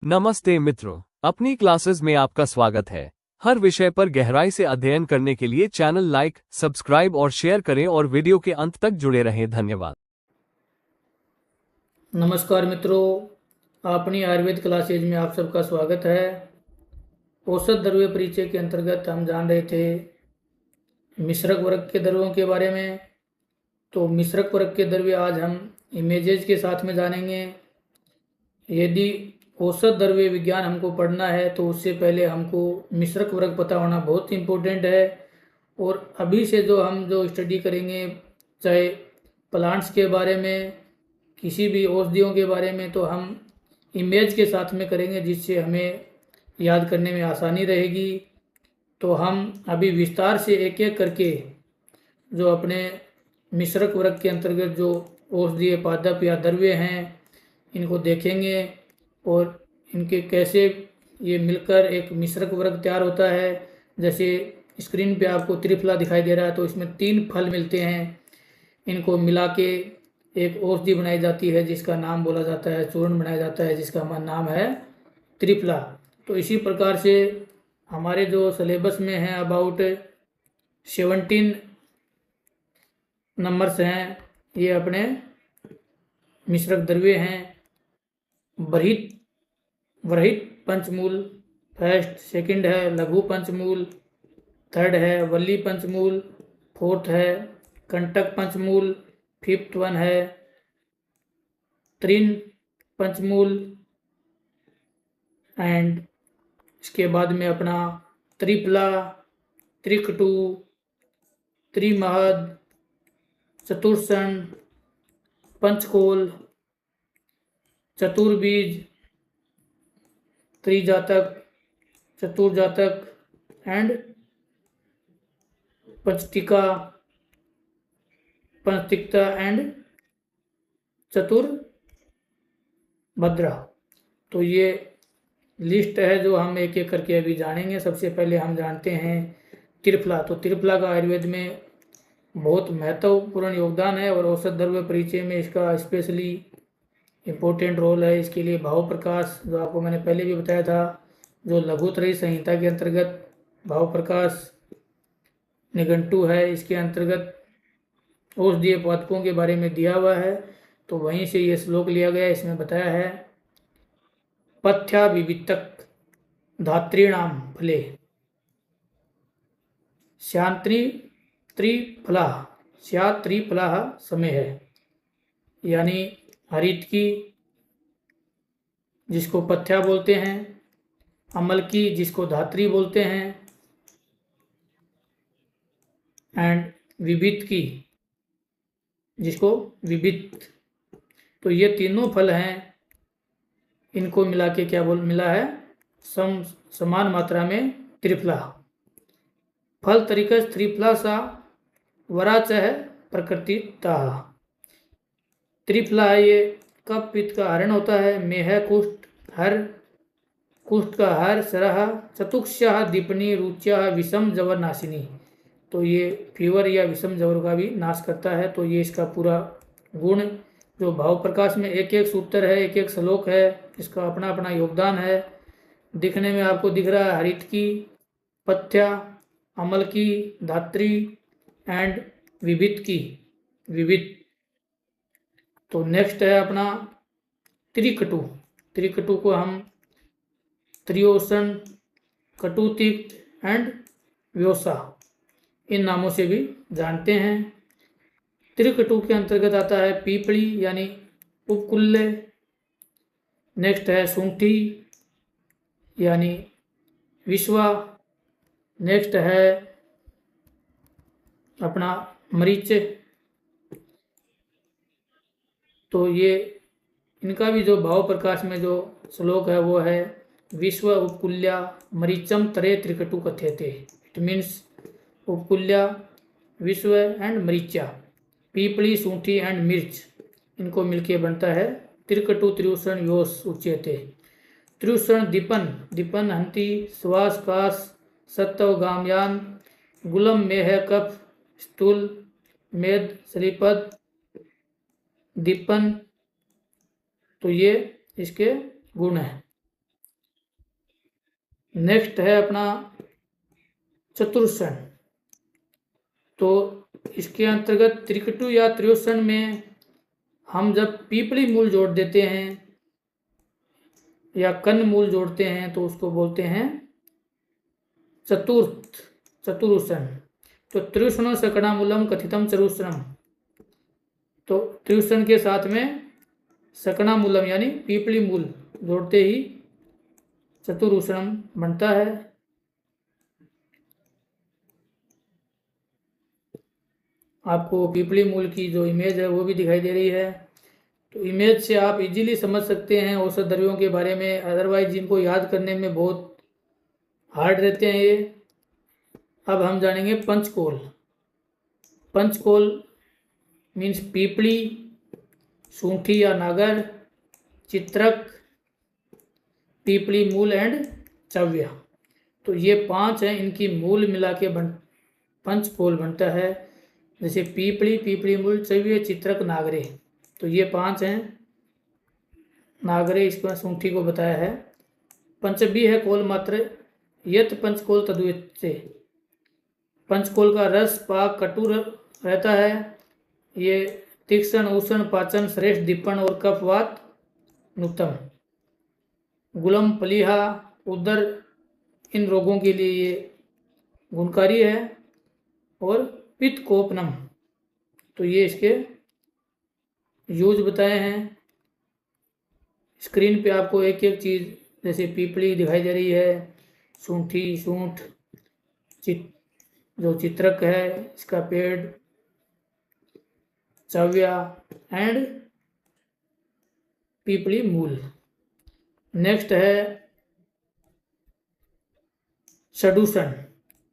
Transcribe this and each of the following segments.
नमस्ते मित्रों, अपनी क्लासेस में आपका स्वागत है। हर विषय पर गहराई से अध्ययन करने के लिए चैनल लाइक, सब्सक्राइब और शेयर करें और वीडियो के अंत तक जुड़े रहें। धन्यवाद। नमस्कार मित्रों, अपनी आयुर्वेद क्लासेज में आप सबका स्वागत है। औसत द्रव्य परिचय के अंतर्गत हम जान रहे थे मिश्रक वर्ग के द्रव्यों के बारे में। तो मिश्रक वर्ग के द्रव्य आज हम इमेजेस के साथ में जानेंगे। यदि औसत द्रव्य विज्ञान हमको पढ़ना है तो उससे पहले हमको मिश्रक वर्ग पता होना बहुत इम्पोर्टेंट है। और अभी से हम स्टडी करेंगे, चाहे प्लांट्स के बारे में, किसी भी औषधियों के बारे में, तो हम इमेज के साथ में करेंगे, जिससे हमें याद करने में आसानी रहेगी। तो हम अभी विस्तार से एक एक करके जो अपने मिश्रक वर्ग के अंतर्गत जो औषधीय पादप या द्रव्य हैं इनको देखेंगे और इनके कैसे ये मिलकर एक मिश्रक वर्ग तैयार होता है। जैसे स्क्रीन पे आपको त्रिफला दिखाई दे रहा है, तो इसमें 3 फल मिलते हैं, इनको मिला के एक औषधि बनाई जाती है जिसका नाम बोला जाता है, चूर्ण बनाया जाता है जिसका नाम है त्रिफला। तो इसी प्रकार से हमारे जो सिलेबस में है अबाउट 17 नंबर्स हैं, ये अपने मिश्रक द्रव्य हैं। बृहत पंचमूल फर्स्ट, सेकंड है लघु पंचमूल, थर्ड है वल्ली पंचमूल, फोर्थ है कंटक पंचमूल, फिफ्थ वन है त्रिन पंचमूल, एंड इसके बाद में अपना त्रिफला, त्रिकटु, त्रिमहद, चतुर्षण, पंचकोल, चतुर्बीज, त्रिजातक, चतुर्जातक एंड पंचतिका, पंचतिक्ता एंड चतुर्भद्रा। तो ये लिस्ट है जो हम एक एक करके अभी जानेंगे। सबसे पहले हम जानते हैं त्रिफला। तो त्रिफला का आयुर्वेद में बहुत महत्वपूर्ण योगदान है और औसत द्रव्य परिचय में इसका स्पेशली इम्पोर्टेंट रोल है। इसके लिए भाव प्रकाश, जो आपको मैंने पहले भी बताया था, जो लघुत्रयी संहिता के अंतर्गत भाव प्रकाश निघंटु है, इसके अंतर्गत औषधीय पादपों के बारे में दिया हुआ है। तो वहीं से ये श्लोक लिया गया। इसमें बताया है पथ्या विवितक धात्रीणाम फले श्यांत्री त्रिफला स्यात् त्रिफला समय है। यानी हरित की, जिसको पथ्या बोलते हैं, अमल की, जिसको धात्री बोलते हैं, एंड विवित की, जिसको विवित। तो ये तीनों फल हैं, इनको मिला के क्या मिला है, समान मात्रा में त्रिफला। फल तरीकस त्रिफला सा वराच है प्रकृतिता। त्रिफला है, ये कफ पित्त का हरण होता है, मेह कुष्ठ हर, कुष्ठ का हर, सरह, चतुक्षः दीपनी, रुच्या विषम जवर नाशिनी। तो ये फीवर या विषम जवर का भी नाश करता है। तो ये इसका पूरा गुण, जो भाव प्रकाश में एक एक सूत्र है, एक एक श्लोक है, इसका अपना अपना योगदान है। दिखने में आपको दिख रहा है हरित की, पथ्या, अमल की, धात्री एंड विविध की, विविध। तो नेक्स्ट है अपना त्रिकटु। त्रिकटु को हम त्रियोसन, कटुतिक एंड व्योसा, इन नामों से भी जानते हैं। त्रिकटु के अंतर्गत आता है पीपली यानी उपकुल्य, नेक्स्ट है सूंठी यानी विश्वा, नेक्स्ट है अपना मरीच। तो ये इनका भी जो भाव प्रकाश में जो श्लोक है वो है विश्व उपकुल्या मरीचम तरे त्रिकटु कथ्यते। इट मीन्स उपकुल्या, विश्व एंड मरीचा, पीपली, सूंठी एंड मिर्च, इनको मिलके बनता है त्रिकटु त्रिउषण योस उच्यते। त्रिउषण दीपन, दीपन हंति, श्वास कास, सत्व गामयान, गुलम मेह कफ स्थूल, मेद श्रीपद, दीपन। तो ये इसके गुण हैं। नेक्स्ट है अपना चतुर्षण। तो इसके अंतर्गत त्रिकटु या त्रियोषण में हम जब पीपली मूल जोड़ देते हैं या कन्न मूल जोड़ते हैं तो उसको बोलते हैं चतुरुषण। तो त्रिषण सकणामूलम कथितम चतुषणम। तो त्रिषण के साथ में सकणामूलम यानी पीपली मूल जोड़ते ही चतुरुषणम बनता है। आपको पीपली मूल की जो इमेज है वो भी दिखाई दे रही है। तो इमेज से आप इजीली समझ सकते हैं औसत द्रव्यों के बारे में, अदरवाइज जिनको याद करने में बहुत हार्ड रहते हैं ये। अब हम जानेंगे पंचकोल। पंचकोल मीन्स पीपली, सूंठी या नागर, चित्रक, पीपली मूल एंड चव्या। तो ये 5 हैं, इनकी मूल मिला के पंचकोल बनता है। जैसे पीपली, पीपली मूल, चव्य, चित्रक, नागरे। तो ये 5 हैं। नागरे इसको सूंठी को बताया है। पंचबी है कोल मात्र, यत पंचकोल तद्वित्ते। पंचकोल का रस पाक कटु रहता है। ये तीक्ष्ण, उष्ण, पाचन, श्रेष्ठ, दीपन और कफवात नुतम। गुलम, प्लीहा, उदर, इन रोगों के लिए ये गुणकारी है। और पित्त कोपनम, तो ये इसके यूज बताए हैं। स्क्रीन पे आपको एक एक चीज़, जैसे पीपली दिखाई दे रही है, सूंठी, सूंठ, जो चित्रक है इसका पेड़, चव्या एंड पीपली मूल। नेक्स्ट है षडूषण,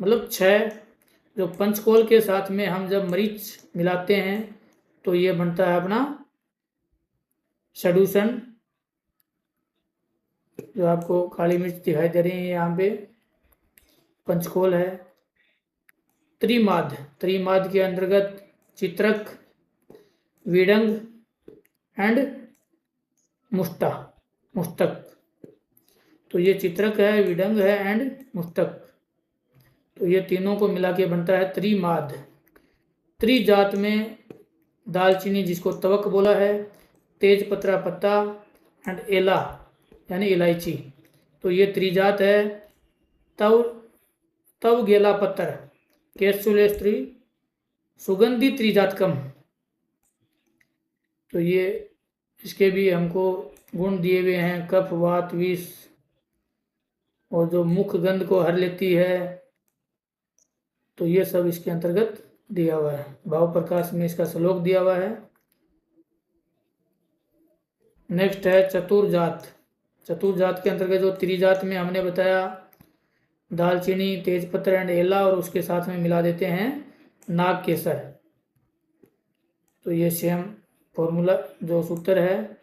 मतलब 6। जो पंचकोल के साथ में हम जब मरीच मिलाते हैं तो ये बनता है अपना षडूषण। जो आपको काली मिर्च दिखाई दे रही है यहाँ पे पंचकोल है। त्रिमाद, त्रिमाद के अंतर्गत चित्रक, विडंग एंड मुष्टक। तो ये चित्रक है, विडंग है एंड मुष्टक। तो ये तीनों को मिला के बनता है त्रिमाद। त्रिजात में दालचीनी जिसको तवक बोला है, तेज पत्रा पत्ता एंड एला यानी इलायची। तो ये त्रिजात है। तव गेला पत्तर, कैप्सूल स्त्री, सुगंधी त्रिजातकम। तो ये इसके भी हमको गुण दिए हुए हैं, कफ, वात, विष, और जो मुख गंध को हर लेती है। तो ये सब इसके अंतर्गत दिया हुआ है। भाव प्रकाश में इसका श्लोक दिया हुआ है। नेक्स्ट है चतुर्जात। चतुर्जात के अंतर्गत जो त्रिजात में हमने बताया दालचीनी, तेजपत्र एंड एला, और उसके साथ में मिला देते हैं नाग केसर। तो ये सेम फॉर्मूला जो सूत्र है,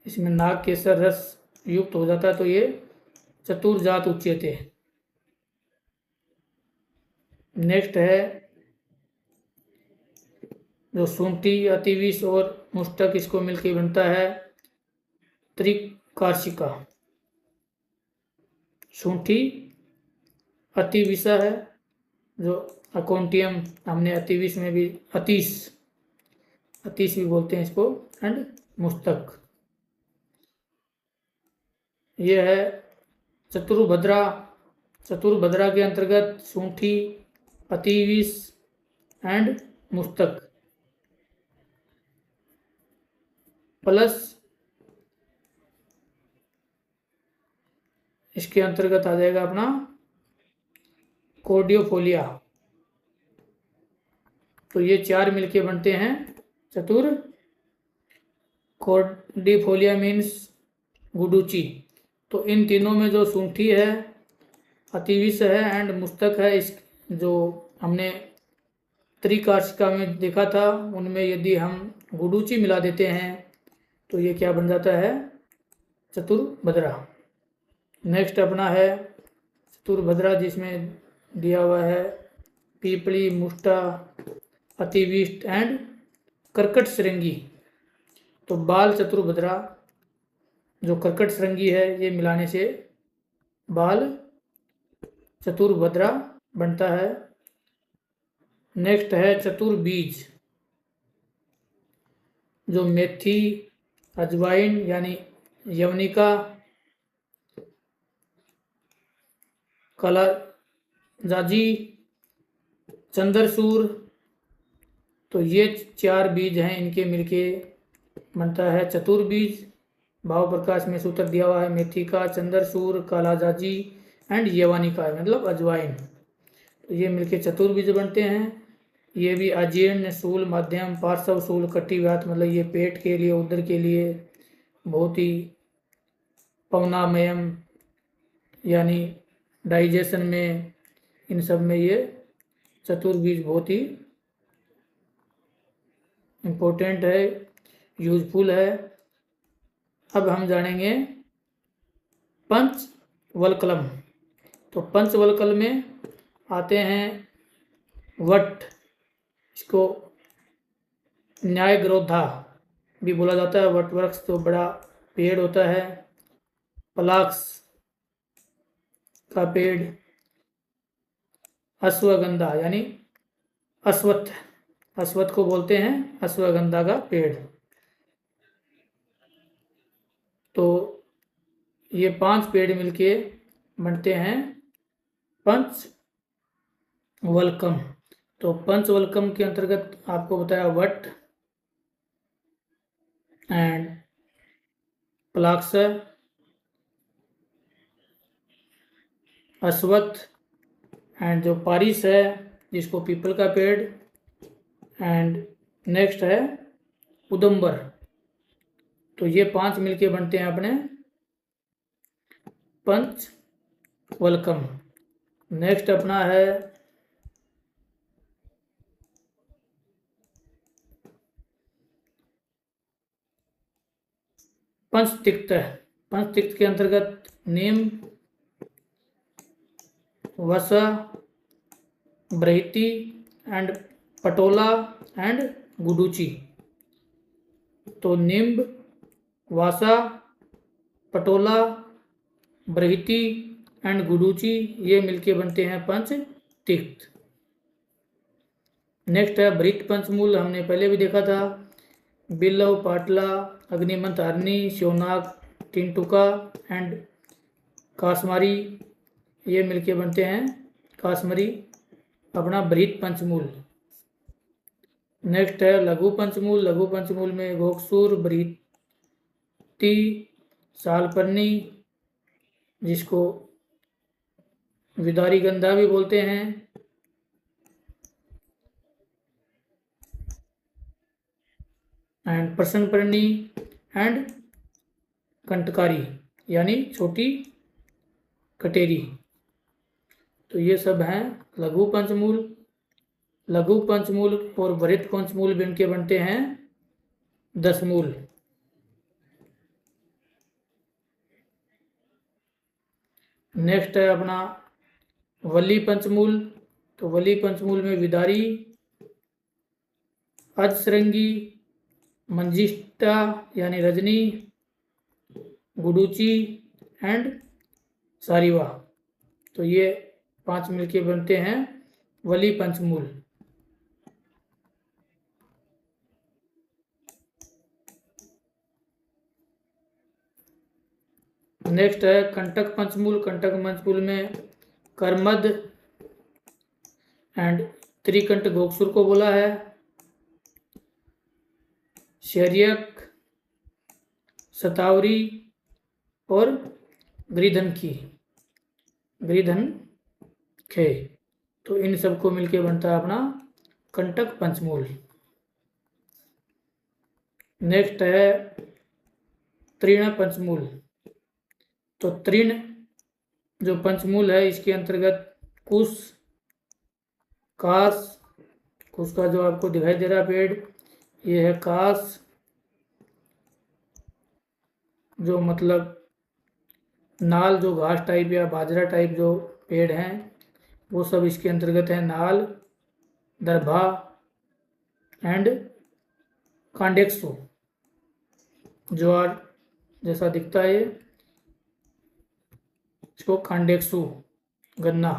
इसमें नाग केसर रस युक्त हो जाता है तो ये चतुर्जात उच्यते। नेक्स्ट है जो सूंठी, अतिविष और मुष्टक, इसको मिलकर बनता है त्रिकार्षिका। सूंठी अतिविषा है, जो अकोंटियम, हमने अतिविष में भी अतीश भी बोलते हैं इसको, एंड मुष्टक। यह है चतुर्भद्रा। चतुर्भद्रा के अंतर्गत सूंठी, अतिविष एंड मुष्टक प्लस इसके अंतर्गत आ जाएगा अपना कोर्डियोफोलिया। तो ये 4 मिलके बनते हैं चतुर। कोर्डियोफोलिया मीन्स गुडुची। तो इन तीनों में जो सूंठी है, अतिविष है एंड मुष्टक है, इस जो हमने त्रिकार्षिका में देखा था, उनमें यदि हम गुडुची मिला देते हैं तो ये क्या बन जाता है, चतुर्भद्रा। नेक्स्ट अपना है चतुर्भद्रा, जिसमें दिया हुआ है पीपली, मुष्टा, अतिविष्ट एंड कर्कट श्रृंगी। तो बाल चतुर्भद्रा जो कर्कट श्रृंगी है, ये मिलाने से बाल चतुर्भद्रा बनता है। नेक्स्ट है चतुर्बीज, जो मेथी, अजवाइन यानी यवनिका, काला जाजी, चंद्रसूर, तो ये 4 बीज हैं, इनके मिलके बनता है चतुर्बीज। भाव प्रकाश में सूत्र दिया हुआ है मेथी का, चंद्रसूर, काला जाजी एंड यवनिका मतलब अजवाइन, तो ये मिलके चतुर्बीज बनते हैं। ये भी अजीर्ण शूल, मध्यम, पार्श्व शूल, कटिव्यात मतलब ये पेट के लिए, उदर के लिए बहुत ही पवनामयम यानी डाइजेशन में, इन सब में ये चतुर्बीज बहुत ही इम्पोर्टेंट है, यूजफुल है। अब हम जानेंगे पंचवल्कलम। तो पंचवल्कल में आते हैं वट, इसको न्यायग्रोधा भी बोला जाता है। वट वृक्ष तो बड़ा पेड़ होता है। पलाक्स का पेड़, अश्वगंधा यानी अश्वत्थ, अश्वत्थ को बोलते हैं अश्वगंधा का पेड़। तो ये 5 पेड़ मिलके बनते हैं पंचवल्कम। तो पंचवल्कम के अंतर्गत आपको बताया वट एंड पलाक्स, अश्वत्थ एंड जो पारिस है जिसको पीपल का पेड़, एंड नेक्स्ट है उदम्बर। तो ये 5 मिलके बनते हैं अपने पंचवल्कम। नेक्स्ट अपना है पंचतिक्त। पंचतिक्त के अंतर्गत नीम, वसा, ब्रहिति एंड पटोला एंड गुडुचि। तो नींब, वासा, पटोला, ब्रहिति एंड गुडुचि ये मिलके बनते हैं पंचतिक्त। नेक्स्ट है भृत पंचमूल, हमने पहले भी देखा था। बिल्लव, पाटला, अग्निमंथ, हरनी, शिवनाग, टिंटुका एंड कासमारी ये मिलके बनते हैं कासमरी अपना भृत पंचमूल। नेक्स्ट है लघु पंचमूल। लघु पंचमूल में घोकसूर, भृति, सालपर्णी जिसको विदारी गंधा भी बोलते हैं, एंड प्रसन्नपर्णी एंड कंटकारी यानी छोटी कटेरी। तो ये सब हैं लघु पंचमूल। लघु पंचमूल और भृत पंचमूल मिल के बनते हैं दशमूल। नेक्स्ट है अपना वली पंचमूल। तो वली पंचमूल में विदारी, अजसरंगी, मंजिष्ठा यानी रजनी, गुडुचि एंड सारिवा। तो ये 5 मिलके बनते हैं वली पंचमूल। नेक्स्ट है कंटक पंचमूल। कंटक पंचमूल में करमद एंड त्रिकंठ घोकसुर को बोला है, शर्यक, सतावरी और ग्रीधन खे। तो इन सबको मिलके बनता है अपना कंटक पंचमूल। नेक्स्ट है तृण पंचमूल। तो तृण जो पंचमूल है इसके अंतर्गत कुश, कास, कुश का जो आपको दिखाई दे रहा पेड़ ये है कास, जो मतलब नाल जो घास टाइप या बाजरा टाइप जो पेड़ हैं वो सब इसके अंतर्गत है, नाल, दरभा एंड कांडेक्सो। ज्वार जैसा दिखता है, इसको खांडेक्सु गन्ना।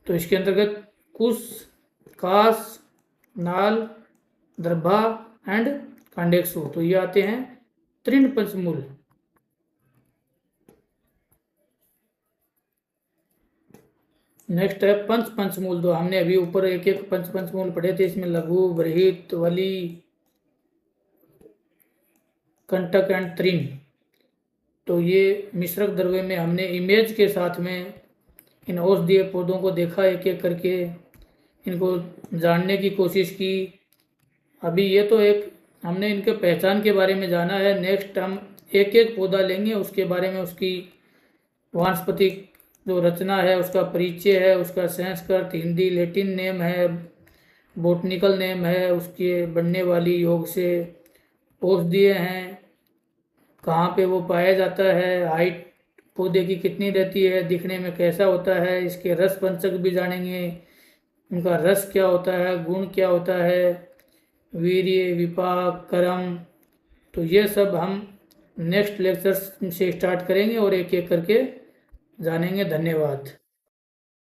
तो इसके अंतर्गत कुश, कास, नाल, दर्भा एंड खांडेक्सु, तो ये आते हैं तृण पंचमूल। नेक्स्ट है पंच पंचमूल। तो हमने अभी ऊपर एक एक पंच पंचमूल पढ़े थे, इसमें लघु, बृहत, वली, कंटक एंड तृण। तो ये मिश्रक द्रव्य में हमने इमेज के साथ में इन औषधीय पौधों को देखा, एक एक करके इनको जानने की कोशिश की। अभी ये तो एक हमने इनके पहचान के बारे में जाना है। नेक्स्ट हम एक एक पौधा लेंगे, उसके बारे में उसकी वानस्पतिक जो रचना है, उसका परिचय है, उसका संस्कृत, हिंदी, लैटिन नेम है, बोटनिकल नेम है, उसके बनने वाली योग से औषधीय हैं, कहाँ पे वो पाया जाता है, हाइट पौधे की कितनी रहती है, दिखने में कैसा होता है, इसके रस पंचक भी जानेंगे, उनका रस क्या होता है, गुण क्या होता है, वीर्य, विपाक, कर्म। तो ये सब हम नेक्स्ट लेक्चर से स्टार्ट करेंगे और एक एक करके जानेंगे। धन्यवाद।